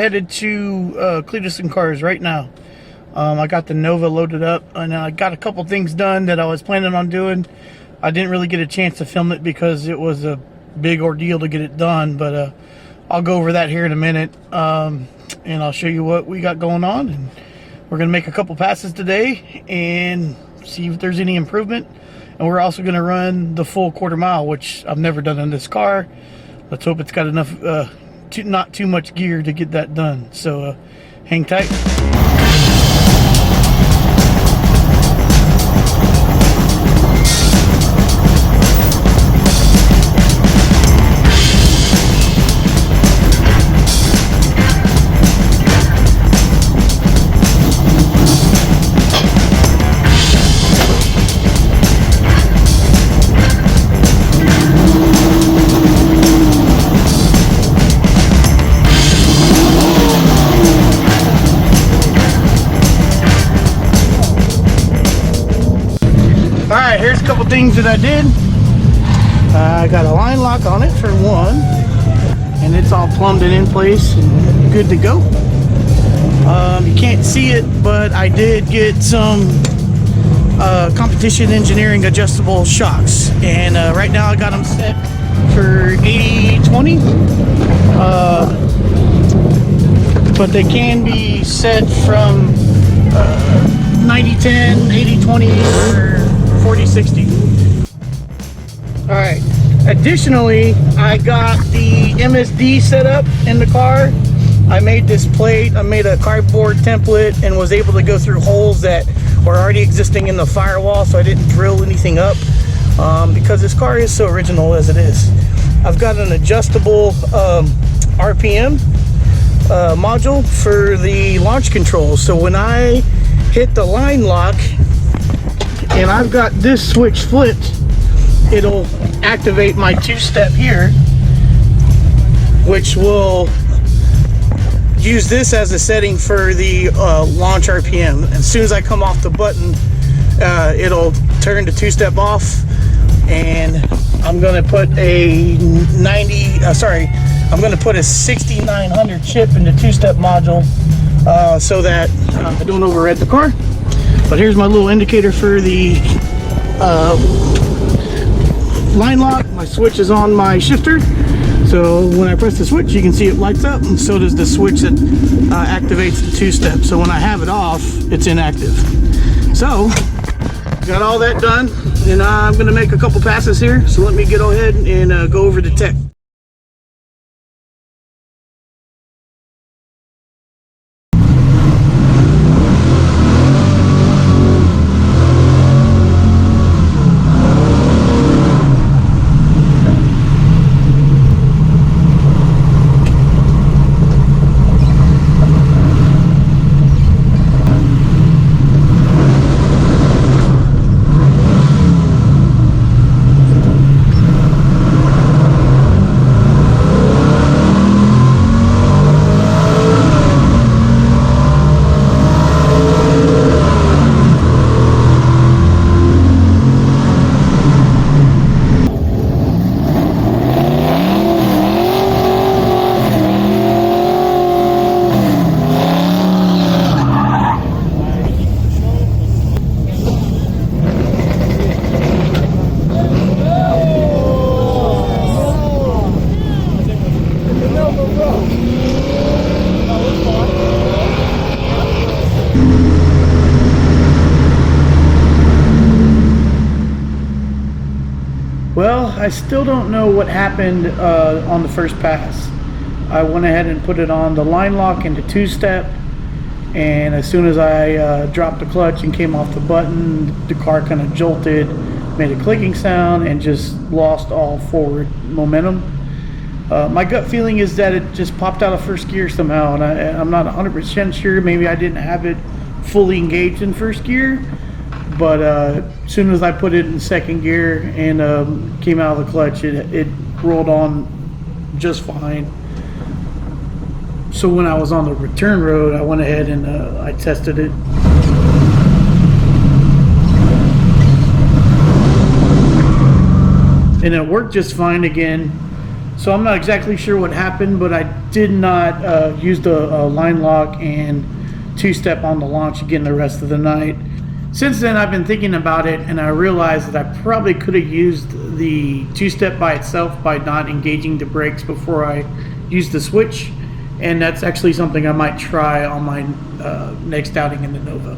headed to CLEETUS and Cars right now. I got the Nova loaded up, and I got a couple things done that I was planning on doing. I didn't really get a chance to film it because it was a big ordeal to get it done, but I'll go over that here in a minute, and I'll show you what we got going on. And we're gonna make a couple passes today and see if there's any improvement. And we're also gonna run the full quarter mile, which I've never done in this car. Let's hope it's got enough, not too much gear to get that done. So hang tight. Alright, here's a couple things that I did. I got a line lock on it for one, and it's all plumbed and in place and good to go. You can't see it, but I did get some competition engineering adjustable shocks, and right now I got them set for 80/20, but they can be set from 90/10, 80/20, or 40/60. All right, additionally, I got the MSD set up in the car. I made this plate, I made a cardboard template, and was able to go through holes that were already existing in the firewall, so I didn't drill anything up, because this car is so original as it is. I've got an adjustable RPM module for the launch control, so when I hit the line lock and I've got this switch flipped, it'll activate my two-step here, which will use this as a setting for the launch RPM. As soon as I come off the button, it'll turn to two-step off, and I'm gonna put a I'm gonna put a 6900 chip in the two-step module so that I don't override the car. But here's my little indicator for the line lock. My switch is on my shifter, so when I press the switch, you can see it lights up, and so does the switch that activates the two-step. So when I have it off, it's inactive. So got all that done, and I'm gonna make a couple passes here, so let me get ahead and go over the tech. Well, I still don't know what happened on the first pass. I went ahead and put it on the line lock into two-step, and as soon as I dropped the clutch and came off the button, the car kind of jolted, made a clicking sound, and just lost all forward momentum. My gut feeling is that it just popped out of first gear somehow, and I'm not 100% sure. Maybe I didn't have it fully engaged in first gear, but as soon as I put it in second gear and came out of the clutch, it rolled on just fine. So when I was on the return road, I went ahead and I tested it. And it worked just fine again. So I'm not exactly sure what happened, but I did not use the line lock and two-step on the launch again the rest of the night. Since then, I've been thinking about it, and I realized that I probably could have used the two-step by itself by not engaging the brakes before I used the switch, and that's actually something I might try on my next outing in the Nova.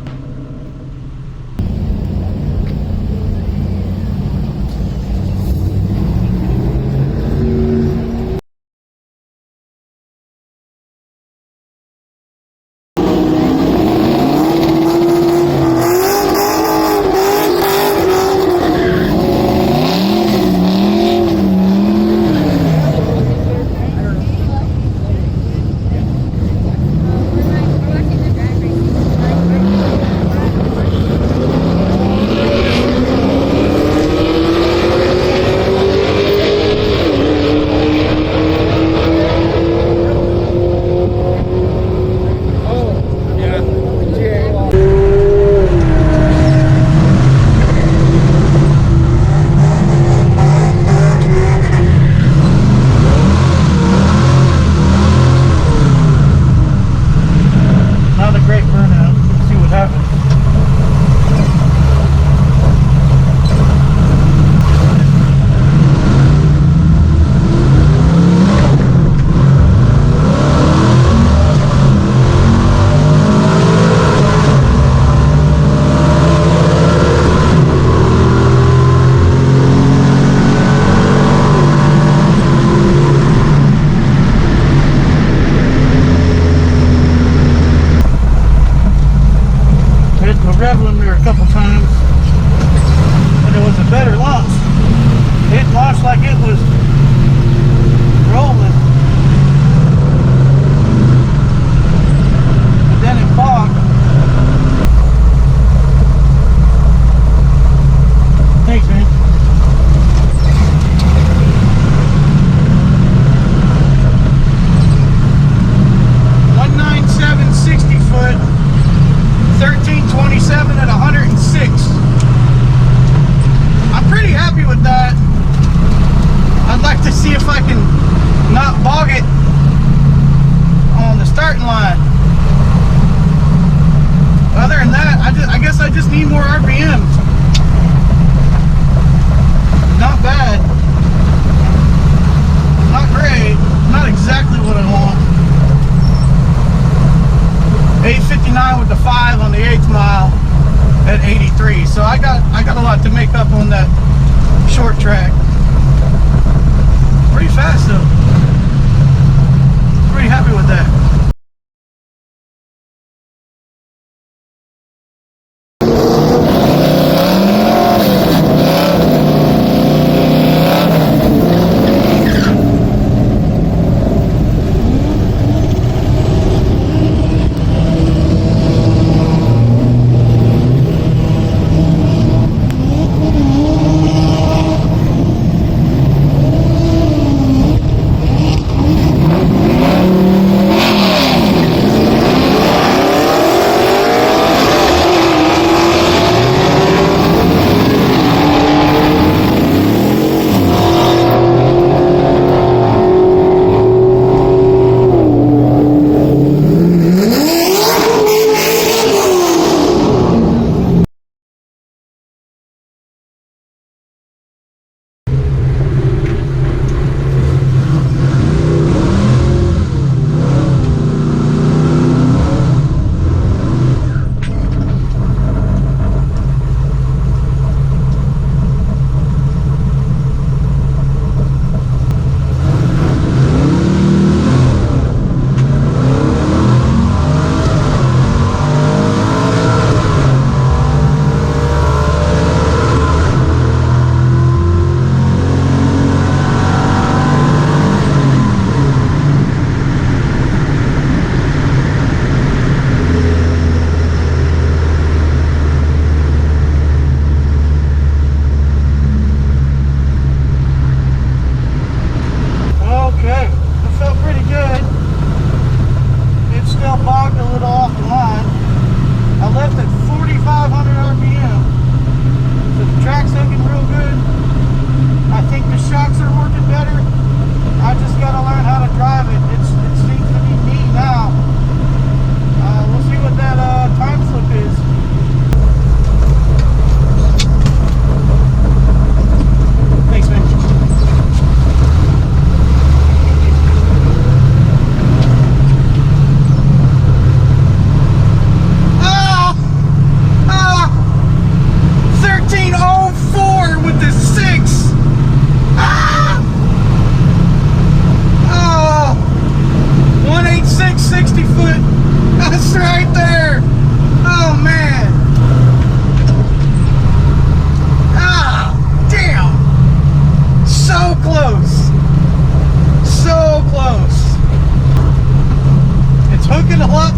So I got a lot to make up on that short track. Pretty fast though. Pretty happy with that.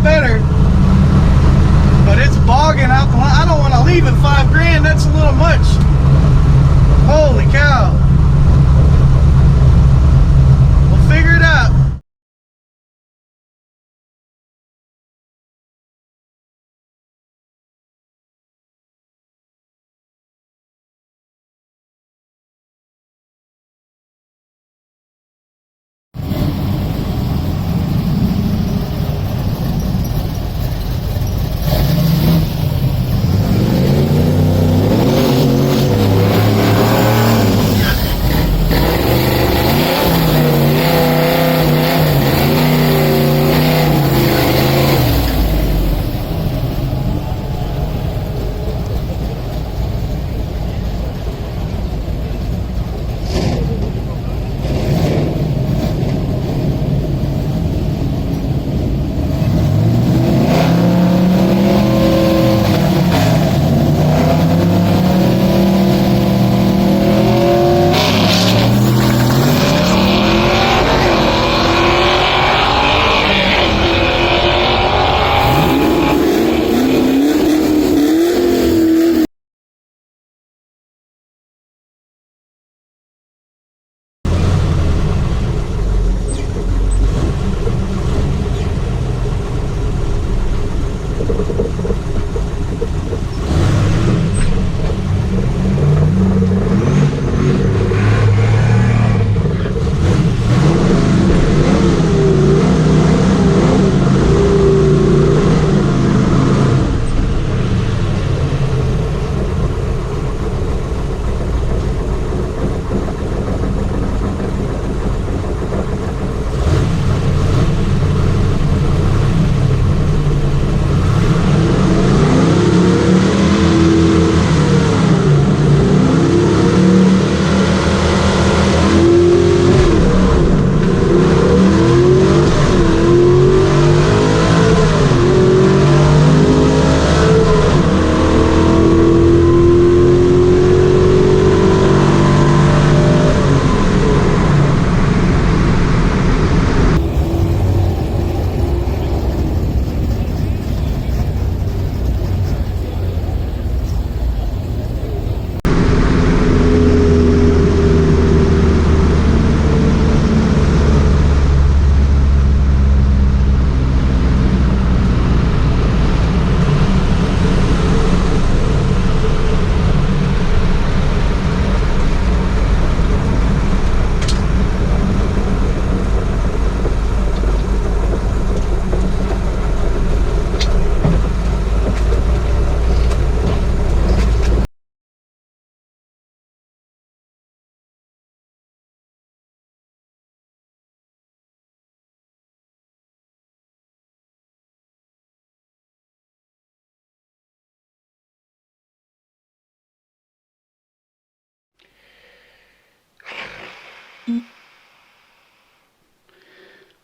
better. But it's bogging out the line. I don't want to leave at 5 grand. That's a little much. Holy cow. We'll figure it out.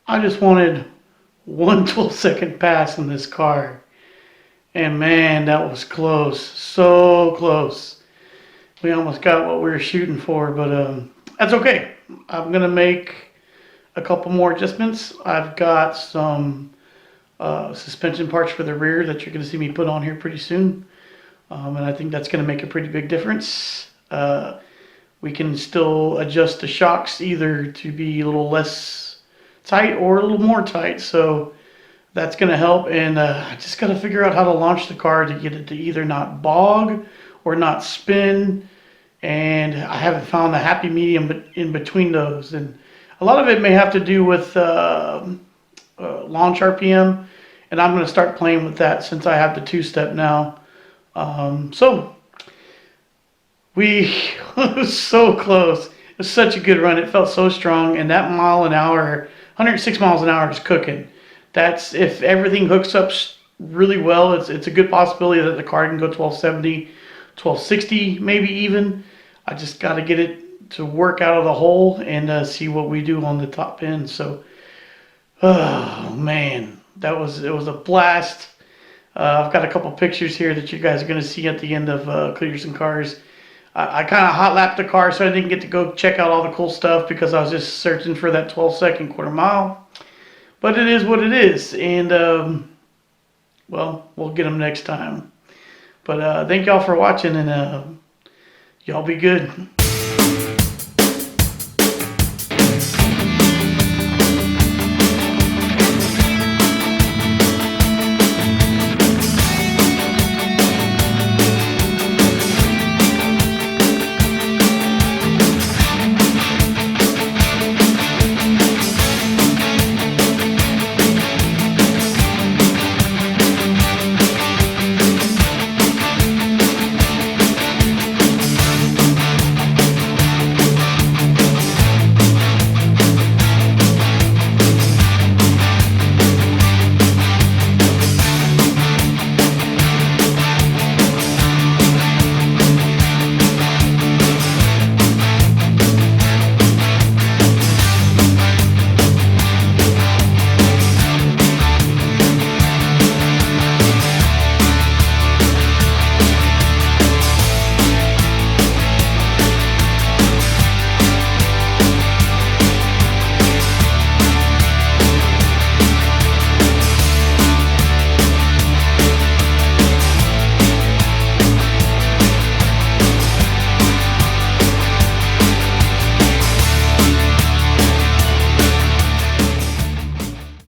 I just wanted one 12-second pass in this car. And man, that was close. So close. We almost got what we were shooting for, but that's okay. I'm going to make a couple more adjustments. I've got some suspension parts for the rear that you're going to see me put on here pretty soon. And I think that's going to make a pretty big difference. We can still adjust the shocks either to be a little less tight or a little more tight. So that's going to help. And I just got to figure out how to launch the car to get it to either not bog or not spin. And I haven't found the happy medium in between those. And a lot of it may have to do with launch RPM. And I'm going to start playing with that since I have the two-step now. So we was so close. It was such a good run. It felt so strong. And that mile an hour, 106 miles an hour is cooking. That's if everything hooks up really well. It's a good possibility that the car can go 1270, 1260 maybe even. I just got to get it to work out of the hole and see what we do on the top end. So, oh man, it was a blast. I've got a couple pictures here that you guys are going to see at the end of CLEETUS and Cars. I kind of hot lapped the car, so I didn't get to go check out all the cool stuff because I was just searching for that 12-second quarter mile. But it is what it is, and well, we'll get them next time. But thank y'all for watching, and y'all be good.